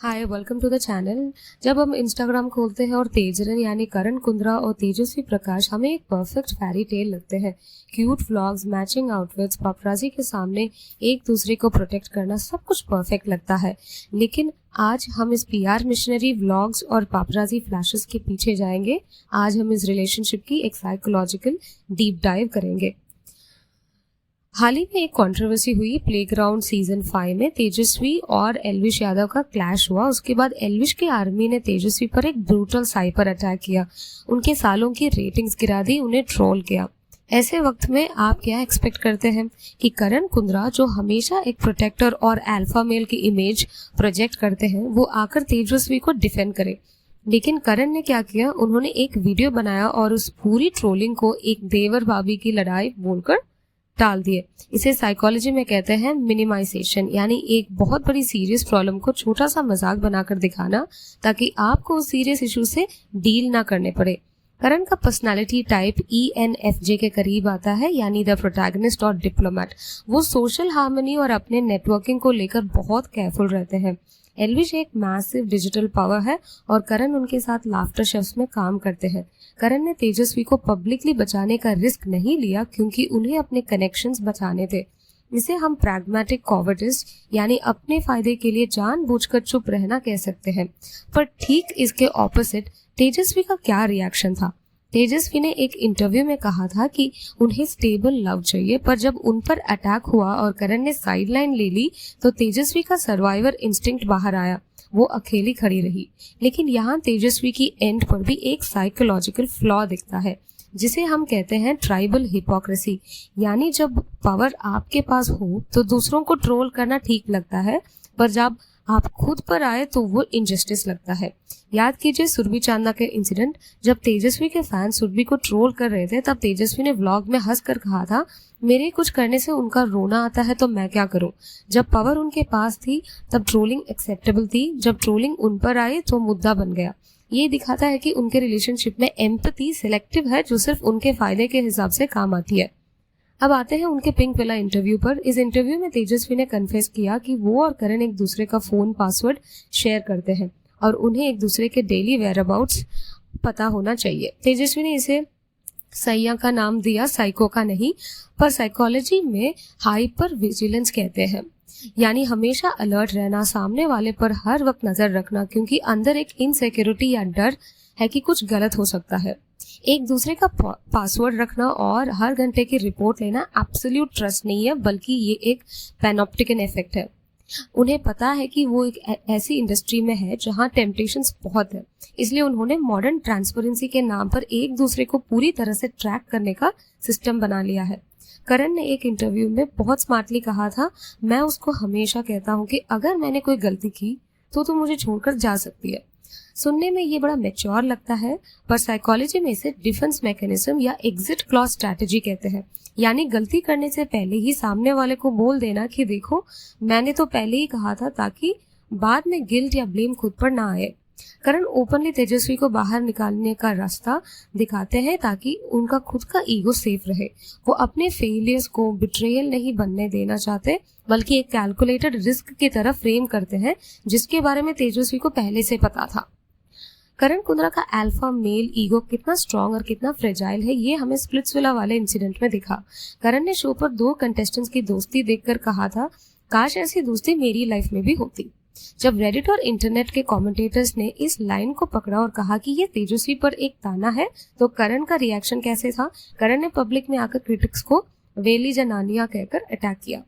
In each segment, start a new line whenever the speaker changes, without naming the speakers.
Hi welcome to the channel. जब हम Instagram खोलते हैं और तेजरन यानी करण कुंद्रा और तेजस्वी प्रकाश हमें एक परफेक्ट फेरी टेल लगते हैं। क्यूट व्लॉग्स, मैचिंग आउटफिट्स, पापराजी के सामने एक दूसरे को प्रोटेक्ट करना सब कुछ परफेक्ट लगता है। लेकिन आज हम इस पीआर मिशनरी व्लॉग्स और पापराजी फ्लैशेस के पीछे जाएंगे। आज हम इस रिलेशनशिप की एक साइकोलॉजिकल डीप डाइव करेंगे। हाल ही में एक कंट्रोवर्सी हुई प्लेग्राउंड सीजन 5 में तेजस्वी और एल्विश यादव का क्लैश हुआ। उसके बाद एल्विश की आर्मी ने तेजस्वी पर एक ब्रूटल साइबर अटैक किया, उनके सालों की रेटिंग्स गिरा दी, उन्हें ट्रोल किया। ऐसे वक्त में आप क्या एक्सपेक्ट करते हैं कि करण कुंद्रा, जो हमेशा एक प्रोटेक्टर और अल्फा मेल की इमेज प्रोजेक्ट करते हैं, वो आकर तेजस्वी को डिफेंड करे। लेकिन करण ने क्या किया, उन्होंने एक वीडियो बनाया और उस पूरी ट्रोलिंग को एक देवर भाभी की लड़ाई बोलकर टाल दिए। इसे साइकोलॉजी में कहते हैं मिनिमाइजेशन, यानी एक बहुत बड़ी सीरियस प्रॉब्लम को छोटा सा मजाक बनाकर दिखाना ताकि आपको उस सीरियस इशू से डील ना करने पड़े। करण का पर्सनालिटी टाइप ENFJ के करीब आता है, यानी द प्रोटैगनिस्ट और डिप्लोमेट। वो सोशल हार्मनी और अपने नेटवर्किंग को लेकर बहुत केयरफुल रहते हैं। एल्विश एक मैसिव डिजिटल पावर है और करण उनके साथ लाफ्टर शेफ्स में काम करते हैं। करण ने तेजस्वी को पब्लिकली बचाने का रिस्क नहीं लिया क्योंकि उन्हें अपने कनेक्शंस बचाने थे। इसे हम प्रैग्मेटिक कॉवर्डिस, यानी अपने फायदे के लिए जानबूझकर चुप रहना कह सकते हैं। पर ठीक इसके ऑपोजिट तेजस्वी का क्या रिएक्शन था। तेजस्वी ने एक इंटरव्यू में कहा था कि उन्हें स्टेबल लव चाहिए, पर जब उन पर अटैक हुआ और करण ने साइडलाइन ले ली तो तेजस्वी का सर्वाइवर इंस्टिंक्ट बाहर आया। वो अकेली खड़ी रही। लेकिन यहाँ तेजस्वी की एंड पर भी एक साइकोलॉजिकल फ्लॉ दिखता है, जिसे हम कहते हैं ट्राइबल हिपोक्रेसी। यानी जब पावर आपके पास हो तो दूसरों को ट्रोल करना ठीक लगता है, पर जब आप खुद पर आए तो वो इनजस्टिस लगता है। याद कीजिए सुरभि चांदा के इंसिडेंट। जब तेजस्वी के फैन सुरभि को ट्रोल कर रहे थे, तब तेजस्वी ने व्लॉग में हंस कर कहा था, मेरे कुछ करने से उनका रोना आता है तो मैं क्या करूं। जब पावर उनके पास थी तब ट्रोलिंग एक्सेप्टेबल थी, जब ट्रोलिंग उन पर आई तो मुद्दा बन गया। ये दिखाता है कि उनके रिलेशनशिप में एम्पैथी सिलेक्टिव है, जो सिर्फ उनके फायदे के हिसाब से काम आती है। अब आते हैं उनके पिंक विला इंटरव्यू पर। इस इंटरव्यू में तेजस्वी ने कन्फेस किया कि वो और करण एक दूसरे का फोन पासवर्ड शेयर करते हैं और उन्हें एक दूसरे के डेली वेयरअबाउट्स पता होना चाहिए। तेजस्वी ने इसे सैया का नाम दिया, साइको का नहीं, पर साइकोलॉजी में हाइपर विजिलेंस कहते हैं, यानी हमेशा अलर्ट रहना, सामने वाले पर हर वक्त नजर रखना, क्योंकि अंदर एक इनसिक्योरिटी या डर है कि कुछ गलत हो सकता है। एक दूसरे का पासवर्ड रखना और हर घंटे की रिपोर्ट लेना एब्सोल्यूट ट्रस्ट नहीं है, बल्कि ये एक पैनोप्टिकन इफेक्ट है। उन्हें पता है कि वो एक ऐसी इंडस्ट्री में है जहां टेम्पटेशंस बहुत है, इसलिए उन्होंने मॉडर्न ट्रांसपेरेंसी के नाम पर एक दूसरे को पूरी तरह से ट्रैक करने का सिस्टम बना लिया है। करण ने एक इंटरव्यू में बहुत स्मार्टली कहा था, मैं उसको हमेशा कहता हूँ कि अगर मैंने कोई गलती की तो मुझे छोड़कर जा सकती है। सुनने में ये बड़ा मैच्योर लगता है, पर साइकोलॉजी में इसे डिफेंस मैकेनिज्म या एग्जिट क्लॉज स्ट्रैटेजी कहते हैं, यानी गलती करने से पहले ही सामने वाले को बोल देना कि देखो मैंने तो पहले ही कहा था, ताकि बाद में गिल्ट या ब्लेम खुद पर ना आए। करण ओपनली तेजस्वी को बाहर निकालने का रास्ता दिखाते हैं ताकि उनका खुद का ईगो सेफ रहे। वो अपने फेलियर्स को बिट्रेयल नहीं बनने देना चाहते, बल्कि एक कैलकुलेटेड रिस्क की तरह फ्रेम करते हैं, जिसके बारे में तेजस्वी को पहले से पता था। करण कुंद्रा का अल्फा मेल ईगो कितना स्ट्रॉन्ग और कितना फ्रेजाइल है, ये हमें स्प्लिट्सविला वाले इंसिडेंट में दिखा। करण ने शो पर 2 कंटेस्टेंट्स की दोस्ती देखकर कहा था, काश ऐसी दोस्ती मेरी लाइफ में भी होती। जब रेडिट और इंटरनेट के कमेंटेटर्स ने इस लाइन को पकड़ा और कहा कि ये तेजस्वी पर एक ताना है, तो करण का रिएक्शन कैसे था। करण ने पब्लिक में आकर क्रिटिक्स को वेली जनानिया कहकर अटैक किया।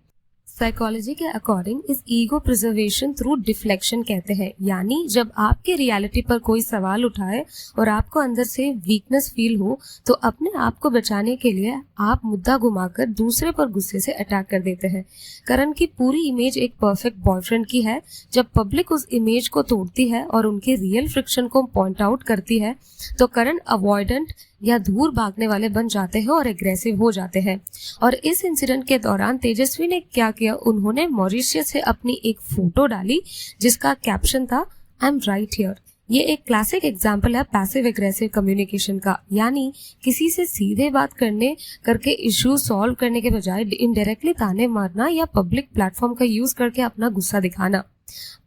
साइकोलॉजी के अकॉर्डिंग इस ईगो प्रिजर्वेशन थ्रू डिफ्लेक्शन कहते हैं, यानी जब आपके रियलिटी पर कोई सवाल उठाए और आपको अंदर से वीकनेस फील हो, तो अपने आप को बचाने के लिए आप मुद्दा घुमाकर दूसरे पर गुस्से से अटैक कर देते हैं। करण की पूरी इमेज एक परफेक्ट बॉयफ्रेंड की है। जब पब्लिक उस इमेज को तोड़ती है और उनके रियल फ्रिक्शन को पॉइंट आउट करती है, तो करण अवॉइडेंट या दूर भागने वाले बन जाते हैं और एग्रेसिव हो जाते हैं। और इस इंसिडेंट के दौरान तेजस्वी ने क्या किया, उन्होंने मॉरिशियस से अपनी एक फोटो डाली जिसका कैप्शन था, आई एम राइट हियर। ये एक क्लासिक एग्जाम्पल है पैसिव एग्रेसिव कम्युनिकेशन का, यानी किसी से सीधे बात करके इश्यू सॉल्व करने के बजाय इनडायरेक्टली ताने मारना या पब्लिक प्लेटफॉर्म का यूज करके अपना गुस्सा दिखाना।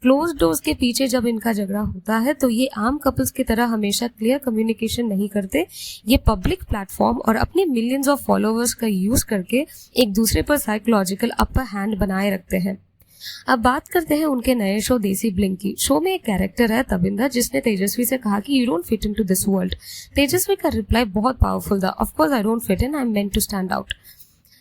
क्लोज डोर्स के पीछे जब इनका झगड़ा होता है तो ये आम कपल्स की तरह हमेशा क्लियर कम्युनिकेशन नहीं करते। ये पब्लिक प्लेटफॉर्म और अपने मिलियंस ऑफ फॉलोअर्स का यूज करके एक दूसरे पर साइकोलॉजिकल अपर हैंड बनाए रखते हैं। अब बात करते हैं उनके नए शो देसी ब्लिंक की। शो में एक कैरेक्टर है तबिंदर जिसने तेजस्वी से कहा कि you don't fit into this world. Tejasvi का रिप्लाई बहुत पावरफुल था, of course I don't fit in, I am meant to stand out.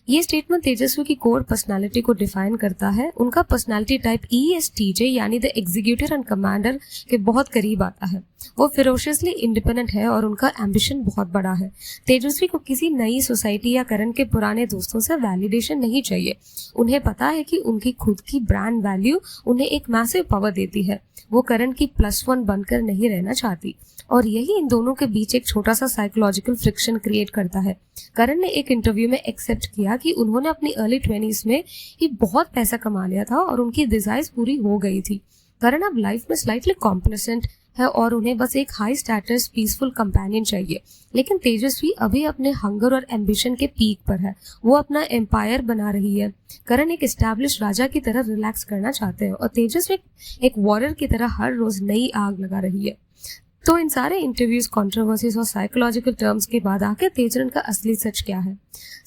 ये स्टेटमेंट तेजस्वी की कोर पर्सनालिटी को डिफाइन करता है। उनका पर्सनालिटी टाइप ESTJ यानी द एग्जीक्यूटिव एंड कमांडर के बहुत करीब आता है। वो फिरोशियसली इंडिपेंडेंट है और उनका एम्बिशन बहुत बड़ा है। तेजस्वी को किसी नई सोसाइटी या करण के पुराने दोस्तों से वैलिडेशन नहीं चाहिए। उन्हें पता है कि उनकी खुद की ब्रांड वैल्यू उन्हें एक मैसिव पावर देती है। वो करण की +1 बनकर नहीं रहना चाहती और यही इन दोनों के बीच एक छोटा सा साइकोलॉजिकल फ्रिक्शन क्रिएट करता है। करण ने एक इंटरव्यू में एक्सेप्ट किया कि उन्होंने अपनी अर्ली 20s में ही बहुत पैसा कमा लिया था और उनकी डिजायर्स पूरी हो गई थी। करण अब लाइफ में स्लाइटली कॉम्प्लेसेंट है और उन्हें बस एक हाई स्टेटस पीसफुल कंपेनियन चाहिए। लेकिन तेजस्वी अभी अपने हंगर और एम्बिशन के पीक पर है। वो अपना एम्पायर बना रही है। करण एक एस्टैब्लिश राजा की तरह रिलैक्स करना चाहते हैं और तेजस्वी एक वॉरियर की तरह हर रोज नई आग लगा रही है। तो इन सारे इंटरव्यूज, कंट्रोवर्सीज और साइकोलॉजिकल टर्म्स के बाद आखिर तेजरन का असली सच क्या है?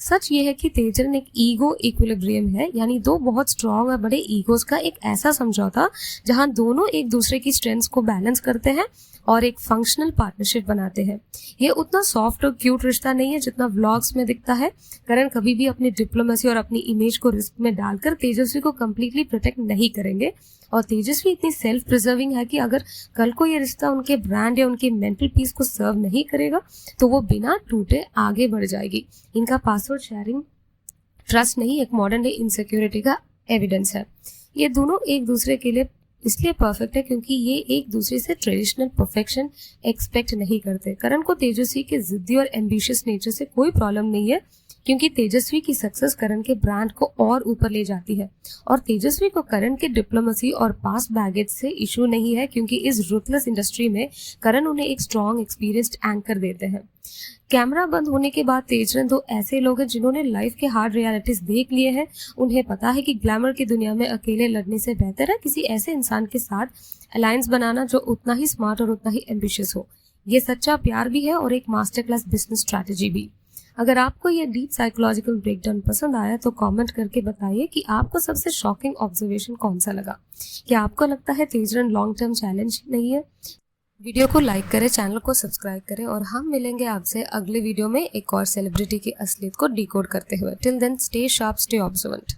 सच ये है कि तेजरन एक ईगो इक्विलिब्रियम है, यानी दो बहुत स्ट्रॉन्ग और बड़े ईगोज का एक ऐसा समझौता जहां दोनों एक दूसरे की स्ट्रेंथ्स को बैलेंस करते हैं और एक फंक्शनल पार्टनरशिप बनाते हैं। ये उतना सॉफ्ट और क्यूट रिश्ता नहीं है जितना व्लॉग्स में दिखता है। करण कभी भी अपनी डिप्लोमेसी और अपनी इमेज को रिस्क में डालकर तेजस्वी को कम्प्लीटली प्रोटेक्ट नहीं करेंगे और तेजस्वी इतनी सेल्फ प्रिजर्विंग है कि अगर कल को ये रिश्ता उनके ब्रांड या उनके मेंटल पीस को सर्व नहीं करेगा तो वो बिना टूटे आगे बढ़ जाएगी। इनका पासवर्ड शेयरिंग ट्रस्ट नहीं, एक मॉडर्न डे इनसिक्योरिटी का एविडेंस है। ये दोनों एक दूसरे के लिए इसलिए परफेक्ट है क्योंकि ये एक दूसरे से ट्रेडिशनल परफेक्शन एक्सपेक्ट नहीं करते। करण को तेजस्वी के जिद्दी और एम्बिशियस नेचर से कोई प्रॉब्लम नहीं है क्योंकि तेजस्वी की सक्सेस करण के ब्रांड को और ऊपर ले जाती है और तेजस्वी को करण के डिप्लोमेसी और पास बैगेज से इशू नहीं है क्योंकि इस रूथलेस इंडस्ट्री में करण उन्हें एक स्ट्रॉन्ग एक्सपीरियंस्ड एंकर देते हैं। कैमरा बंद होने के बाद तेजरन दो ऐसे लोग हैं जिन्होंने लाइफ के हार्ड रियलिटीज देख लिए हैं। उन्हें पता है कि ग्लैमर की दुनिया में अकेले लड़ने से बेहतर है किसी ऐसे इंसान के साथ अलायंस बनाना जो उतना ही स्मार्ट और उतना ही एम्बिशियस हो। ये सच्चा प्यार भी है और एक मास्टर क्लास बिजनेस स्ट्रैटेजी भी। अगर आपको ये डीप साइकोलॉजिकल ब्रेकडाउन पसंद आया तो कमेंट करके बताइए कि आपको सबसे शॉकिंग ऑब्जर्वेशन कौन सा लगा। क्या आपको लगता है तेजरन लॉन्ग टर्म चैलेंज नहीं है? वीडियो को लाइक करें, चैनल को सब्सक्राइब करें और हम मिलेंगे आपसे अगले वीडियो में एक और सेलिब्रिटी की असलियत को डिकोड करते हुए। Till then stay sharp, stay observant.